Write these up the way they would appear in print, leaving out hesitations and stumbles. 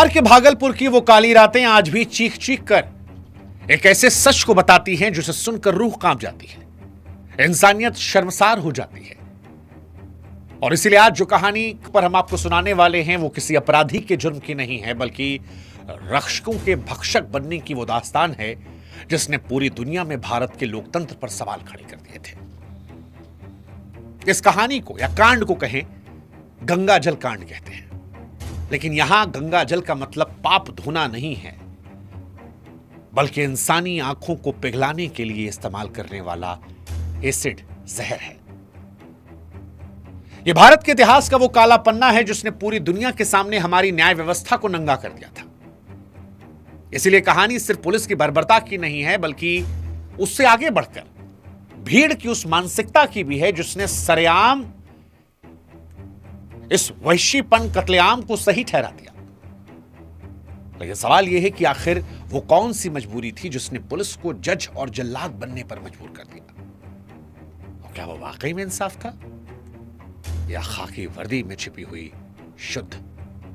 बिहार के भागलपुर की वो काली रातें आज भी चीख चीख कर एक ऐसे सच को बताती हैं जिसे सुनकर रूह कांप जाती है, इंसानियत शर्मसार हो जाती है। और इसीलिए आज जो कहानी पर हम आपको सुनाने वाले हैं वो किसी अपराधी के जुर्म की नहीं है, बल्कि रक्षकों के भक्षक बनने की वो दास्तान है जिसने पूरी दुनिया में भारत के लोकतंत्र पर सवाल खड़े कर दिए थे। इस कहानी को या कांड को कहें गंगा जल कांड कहते हैं, लेकिन यहां गंगा जल का मतलब पाप धोना नहीं है, बल्कि इंसानी आंखों को पिघलाने के लिए इस्तेमाल करने वाला एसिड जहर है। यह भारत के इतिहास का वो काला पन्ना है जिसने पूरी दुनिया के सामने हमारी न्याय व्यवस्था को नंगा कर दिया था। इसीलिए कहानी सिर्फ पुलिस की बर्बरता की नहीं है, बल्कि उससे आगे बढ़कर भीड़ की उस मानसिकता की भी है जिसने सरेआम इस वहशीपन कत्लेआम को सही ठहरा दिया। लेकिन सवाल यह है कि आखिर वो कौन सी मजबूरी थी जिसने पुलिस को जज और जल्लाद बनने पर मजबूर कर दिया? और क्या वो वाकई में इंसाफ था या खाकी वर्दी में छिपी हुई शुद्ध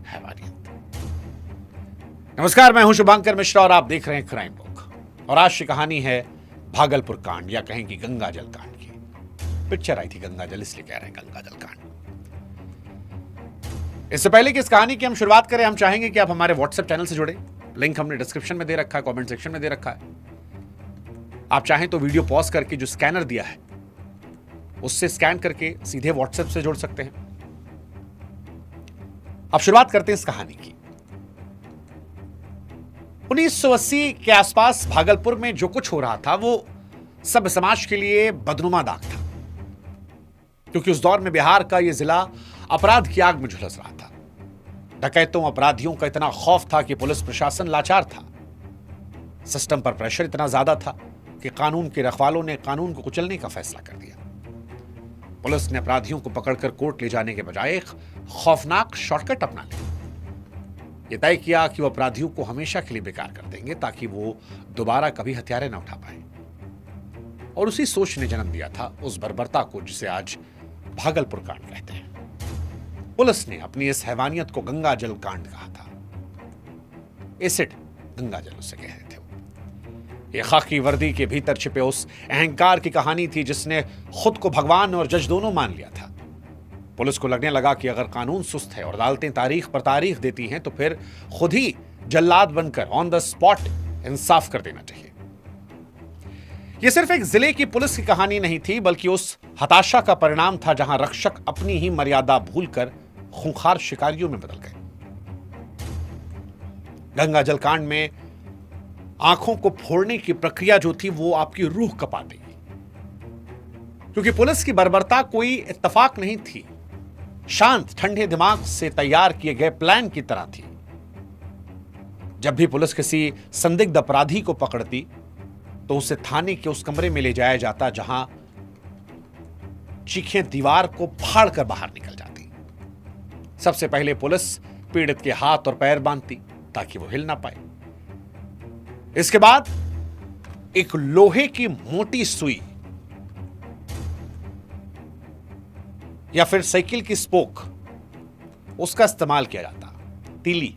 हैवानियत? नमस्कार, मैं हूं शुभांकर मिश्रा और आप देख रहे हैं क्राइम बुक। और आज की कहानी है भागलपुर कांड, या कहें कि गंगा जल कांड की। पिक्चर आई थी गंगा जल, इसलिए कह रहे हैं गंगा जल कांड। इससे पहले कि इस कहानी की हम शुरुआत करें, हम चाहेंगे कि आप हमारे व्हाट्सएप चैनल से जुड़े। लिंक हमने डिस्क्रिप्शन में दे रखा है, कमेंट सेक्शन में दे रखा है। आप चाहें तो वीडियो पॉज करके जो स्कैनर दिया है उससे स्कैन करके सीधे व्हाट्सएप से जुड़ सकते हैं। अब शुरुआत करते हैं इस कहानी की। 1980 के आसपास भागलपुर में जो कुछ हो रहा था वो सब समाज के लिए बदनुमा दाग था, क्योंकि उस दौर में बिहार का यह जिला अपराध की आग में झुलस रहा था। डकैतों अपराधियों का इतना खौफ था कि पुलिस प्रशासन लाचार था। सिस्टम पर प्रेशर इतना ज्यादा था कि कानून के रखवालों ने कानून को कुचलने का फैसला कर दिया। पुलिस ने अपराधियों को पकड़कर कोर्ट ले जाने के बजाय एक खौफनाक शॉर्टकट अपना लिया। यह तय किया कि वो अपराधियों को हमेशा के लिए बेकार कर देंगे ताकि वो दोबारा कभी हथियारे न उठा पाए। और उसी सोच ने जन्म दिया था उस बर्बरता को जिसे आज भागलपुर कांड कहते हैं। पुलिस ने अपनी इस हैवानियत को गंगा जल कांड कहा था। एसिड गंगा जल उसे कह रहे थे। ये खाकी वर्दी के भीतर छिपे उस अहंकार की कहानी थी जिसने खुद को भगवान और जज दोनों मान लिया था। पुलिस को लगने लगा कि अगर कानून सुस्त है और अदालतें तारीख पर तारीख देती हैं तो फिर खुद ही जल्लाद बनकर ऑन द स्पॉट इंसाफ कर देना चाहिए। यह सिर्फ एक जिले की पुलिस की कहानी नहीं थी, बल्कि उस हताशा का परिणाम था जहां रक्षक अपनी ही मर्यादा भूलकर खूंखार शिकारियों में बदल गए। गंगा जल कांड में आंखों को फोड़ने की प्रक्रिया जो थी वो आपकी रूह कपा देगी, क्योंकि पुलिस की बर्बरता कोई इत्तेफाक नहीं थी, शांत ठंडे दिमाग से तैयार किए गए प्लान की तरह थी। जब भी पुलिस किसी संदिग्ध अपराधी को पकड़ती तो उसे थाने के उस कमरे में ले जाया जाता जहां चीखें दीवार को फाड़ कर बाहर निकल जाती। सबसे पहले पुलिस पीड़ित के हाथ और पैर बांधती ताकि वो हिल ना पाए। इसके बाद एक लोहे की मोटी सुई या फिर साइकिल की स्पोक, उसका इस्तेमाल किया जाता, तीली,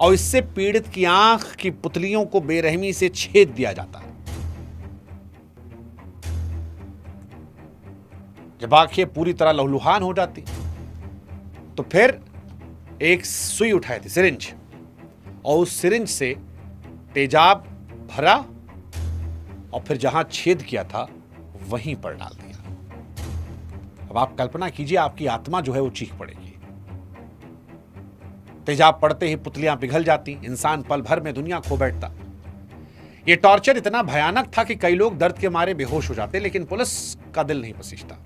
और इससे पीड़ित की आंख की पुतलियों को बेरहमी से छेद दिया जाता। जब आंखें पूरी तरह लहूलुहान हो जाती तो फिर एक सुई उठाई थी, सिरिंज, और उस सिरिंज से तेजाब भरा और फिर जहां छेद किया था वहीं पर डाल दिया। अब आप कल्पना कीजिए, आपकी आत्मा जो है वो चीख पड़ेगी। तेजाब पड़ते ही पुतलियां पिघल जाती, इंसान पल भर में दुनिया खो बैठता। यह टॉर्चर इतना भयानक था कि कई लोग दर्द के मारे बेहोश हो जाते, लेकिन पुलिस का दिल नहीं पसीजता।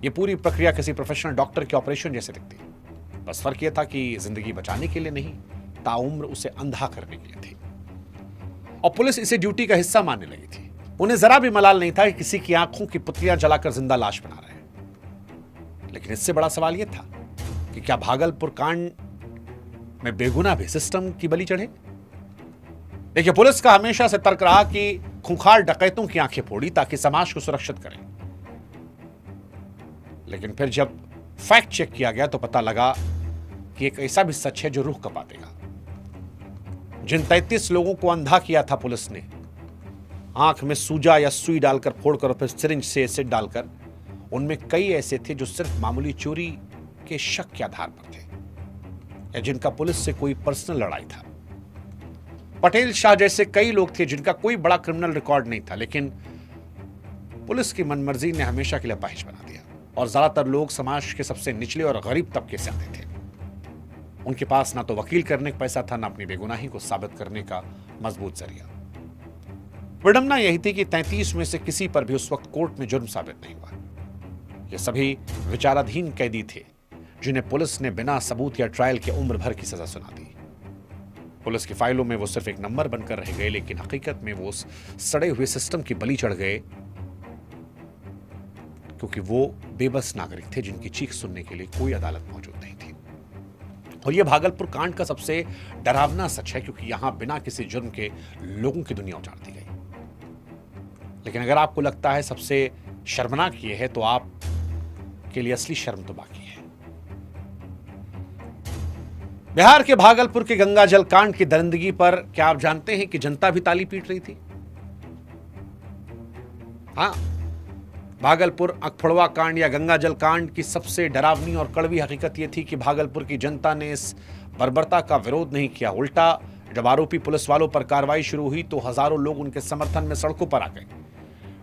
यह पूरी प्रक्रिया किसी प्रोफेशनल डॉक्टर के ऑपरेशन जैसे दिखती। बस फर्क यह था कि जिंदगी बचाने के लिए नहीं, ताउम्र उसे अंधा करने के लिए थी। और पुलिस इसे ड्यूटी का हिस्सा मानने लगी थी। उन्हें जरा भी मलाल नहीं था कि किसी की आंखों की पुतलियां जलाकर जिंदा लाश बना रहे हैं। लेकिन इससे बड़ा सवाल यह था कि क्या भागलपुर कांड में बेगुनाह भी सिस्टम की बलि चढ़े? देखिए, पुलिस का हमेशा से तर्क रहा कि खूंखार डकैतों की आंखें फोड़ी ताकि समाज को सुरक्षित करें। लेकिन फिर जब फैक्ट चेक किया गया तो पता लगा कि एक ऐसा भी सच है जो रूह कपा देगा। जिन 33 लोगों को अंधा किया था पुलिस ने, आंख में सूजा या सुई डालकर फोड़कर और फिर सिरिंज से एसिड डालकर, उनमें कई ऐसे थे जो सिर्फ मामूली चोरी के शक के आधार पर थे या जिनका पुलिस से कोई पर्सनल लड़ाई था। पटेल शाह जैसे कई लोग थे जिनका कोई बड़ा क्रिमिनल रिकॉर्ड नहीं था, लेकिन पुलिस की मनमर्जी ने हमेशा के लिए अपाहिज बना दिया। और ज्यादातर लोग समाज के सबसे निचले और गरीब तबके से आते थे। उनके पास ना तो वकील करने का पैसा था, ना अपनी बेगुनाही को साबित करने का मजबूत जरिया। विडंबना यही थी कि 33 में से किसी पर भी उस वक्त कोर्ट में जुर्म साबित नहीं हुआ। ये सभी विचाराधीन कैदी थे जिन्हें पुलिस ने बिना सबूत या ट्रायल के उम्र भर की सजा सुना दी। पुलिस की फाइलों में वो सिर्फ एक नंबर बनकर रह गए, लेकिन हकीकत में वो उस सड़े हुए सिस्टम की बलि चढ़ गए, क्योंकि वो बेबस नागरिक थे जिनकी चीख सुनने के लिए कोई अदालत मौजूद नहीं थी। और यह भागलपुर कांड का सबसे डरावना सच है, क्योंकि यहां बिना किसी जुर्म के लोगों की दुनिया उजाड़ दी गई। लेकिन अगर आपको लगता है सबसे शर्मनाक ये है, तो आप के लिए असली शर्म तो बाकी है। बिहार के भागलपुर के गंगा जल कांड की दरिंदगी पर क्या आप जानते हैं कि जनता भी ताली पीट रही थी? हां, भागलपुर अखफड़वा कांड या गंगा जल कांड की सबसे डरावनी और कड़वी हकीकत यह थी कि भागलपुर की जनता ने इस बर्बरता का विरोध नहीं किया। उल्टा, जब आरोपी पुलिस वालों पर कार्रवाई शुरू हुई तो हजारों लोग उनके समर्थन में सड़कों पर आ गए।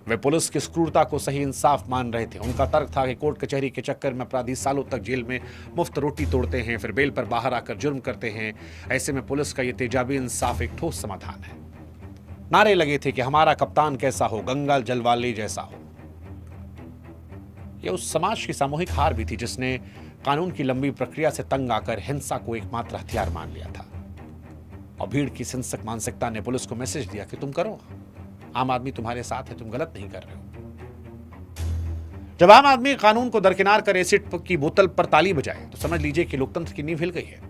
वे पुलिस की क्रूरता को सही इंसाफ मान रहे थे। उनका तर्क था कि कोर्ट कचहरी के चक्कर में अपराधी सालों तक जेल में मुफ्त रोटी तोड़ते हैं, फिर बेल पर बाहर आकर जुर्म करते हैं। ऐसे में पुलिस का यह तेजाबी इंसाफ एक ठोस समाधान है। नारे लगे थे कि हमारा कप्तान कैसा हो, गंगा जल वाले जैसा हो। यह उस समाज की सामूहिक हार भी थी जिसने कानून की लंबी प्रक्रिया से तंग आकर हिंसा को एकमात्र हथियार मान लिया था। और भीड़ की हिंसक मानसिकता ने पुलिस को मैसेज दिया कि तुम करो, आम आदमी तुम्हारे साथ है, तुम गलत नहीं कर रहे हो। जब आम आदमी कानून को दरकिनार कर एसिड की बोतल पर ताली बजाए तो समझ लीजिए कि लोकतंत्र की नींव हिल गई है।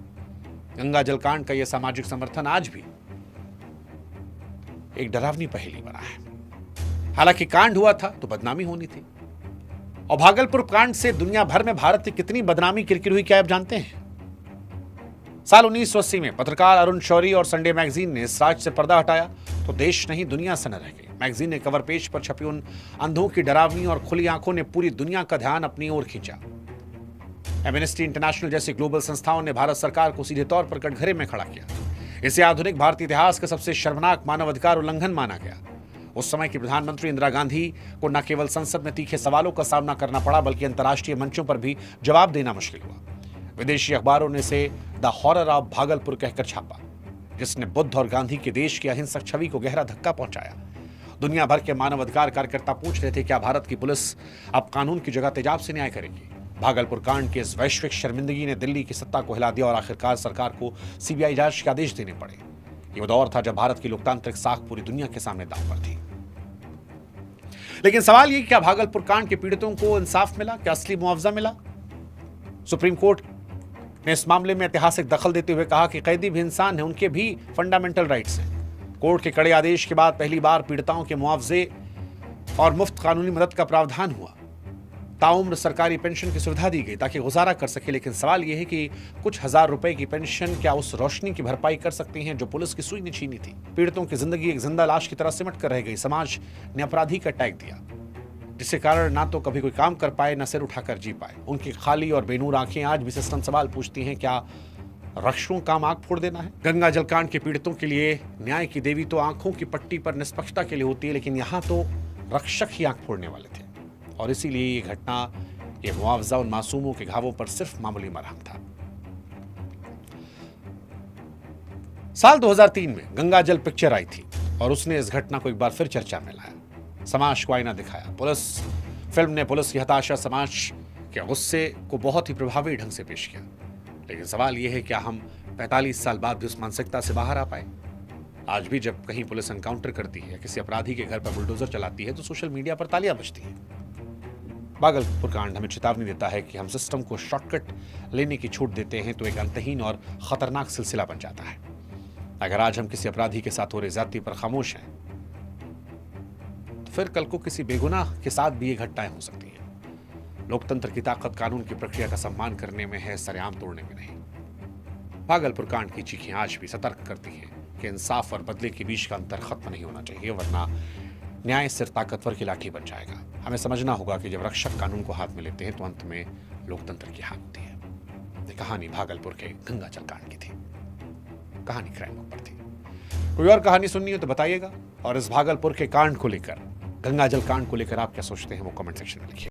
गंगा जल कांड का यह सामाजिक समर्थन आज भी एक डरावनी पहेली बना है। हालांकि कांड हुआ था तो बदनामी होनी थी, और भागलपुर कांड से दुनिया भर में भारत की कितनी बदनामी किरकिर हुई, क्या आप जानते हैं? साल 1980 में पत्रकार अरुण शौरी और संडे मैगजीन ने इस राज से पर्दा हटाया तो देश नहीं दुनिया से न रह गई। मैगजीन ने कवर पेज पर छपी उन अंधों की डरावनी और खुली आंखों ने पूरी दुनिया का ध्यान अपनी ओर खींचा। एमनेस्टी इंटरनेशनल जैसी ग्लोबल संस्थाओं ने भारत सरकार को सीधे तौर पर कटघरे में खड़ा किया। इसे आधुनिक भारतीय इतिहास का सबसे शर्मनाक मानवाधिकार उल्लंघन माना गया। उस समय की प्रधानमंत्री इंदिरा गांधी को न केवल संसद में तीखे सवालों का सामना करना पड़ा, बल्कि अंतर्राष्ट्रीय मंचों पर भी जवाब देना मुश्किल हुआ। विदेशी अखबारों ने इसे द हॉरर ऑफ भागलपुर कहकर छापा, जिसने बुद्ध और गांधी के देश की अहिंसक छवि को गहरा धक्का पहुंचाया। दुनिया भर के मानवाधिकार कार्यकर्ता पूछ रहे थे क्या भारत की पुलिस अब कानून की जगह तेजाब से न्याय करेगी? भागलपुर कांड की इस वैश्विक शर्मिंदगी ने दिल्ली की सत्ता को हिला दिया और आखिरकार सरकार को सीबीआई जांच के आदेश देने पड़े। ये वो दौर था जब भारत की लोकतांत्रिक साख पूरी दुनिया के सामने दांव पर थी। लेकिन सवाल ये, क्या भागलपुर कांड के पीड़ितों को इंसाफ मिला? क्या असली मुआवजा मिला? सुप्रीम कोर्ट ने इस मामले में ऐतिहासिक दखल देते हुए कहा कि कैदी भी इंसान है, उनके भी फंडामेंटल राइट्स हैं। कोर्ट के कड़े आदेश के बाद पहली बार पीड़िताओं के मुआवजे और मुफ्त कानूनी मदद का प्रावधान हुआ। ताउम्र सरकारी पेंशन की सुविधा दी गई ताकि गुजारा कर सके। लेकिन सवाल यह है कि कुछ हजार रुपए की पेंशन क्या उस रोशनी की भरपाई कर सकती हैं जो पुलिस की सुई ने छीनी थी? पीड़ितों की जिंदगी एक जिंदा लाश की तरह सिमट कर रह गई। समाज ने अपराधी का टैग दिया, जिसके कारण ना तो कभी कोई काम कर पाए, ना सिर उठाकर जी पाए। उनकी खाली और बेनूर आंखें आज भी सिस्टम सवाल पूछती हैं, क्या रक्षकों का आंख फोड़ देना है? गंगा जल कांड के पीड़ितों के लिए न्याय की देवी तो आंखों की पट्टी पर निष्पक्षता के लिए होती है, लेकिन यहां तो रक्षक ही आंख फोड़ने वाले थे। और इसीलिए ये घटना, ये मुआवजा उन मासूमों के घावों पर सिर्फ मामूली मरहम था। साल 2003 में गंगा जल पिक्चर आई थी और उसने इस घटना को एक बार फिर चर्चा में लाया, समाज को आईना दिखाया। फिल्म ने पुलिस की हताशा, समाज के गुस्से को बहुत ही प्रभावी ढंग से पेश किया। लेकिन सवाल यह है, क्या हम 45 साल बाद भी उस मानसिकता से बाहर आ पाए? आज भी जब कहीं पुलिस एनकाउंटर करती है, किसी अपराधी के घर पर बुलडोजर चलाती है, तो सोशल मीडिया पर तालियां बजती हैं। भागलपुर कांड हमें चेतावनी देता है कि हम सिस्टम को शॉर्टकट लेने की छूट देते हैं तो एक अंतहीन और खतरनाक सिलसिला बन जाता है। अगर आज हम किसी अपराधी के साथ हो रही ज्यादती पर खामोश हैं, तो फिर कल को किसी बेगुनाह के साथ भी ये घटनाएं हो सकती हैं। लोकतंत्र की ताकत कानून की प्रक्रिया का सम्मान करने में है, सरेआम तोड़ने में नहीं। भागलपुर कांड की चीखें आज भी सतर्क करती हैं कि इंसाफ और बदले के बीच का अंतर खत्म नहीं होना चाहिए, वरना न्याय सिर्फ ताकतवर की लाठी बन जाएगा। हमें समझना होगा कि जब रक्षक कानून को हाथ में लेते हैं तो अंत में लोकतंत्र की हार होती है। ये कहानी भागलपुर के गंगाजल कांड की थी। कहानी क्राइम पर थी। कोई और कहानी सुननी हो तो बताइएगा, और इस भागलपुर के कांड को लेकर, गंगाजल कांड को लेकर आप क्या सोचते हैं वो कमेंट सेक्शन में लिखिए।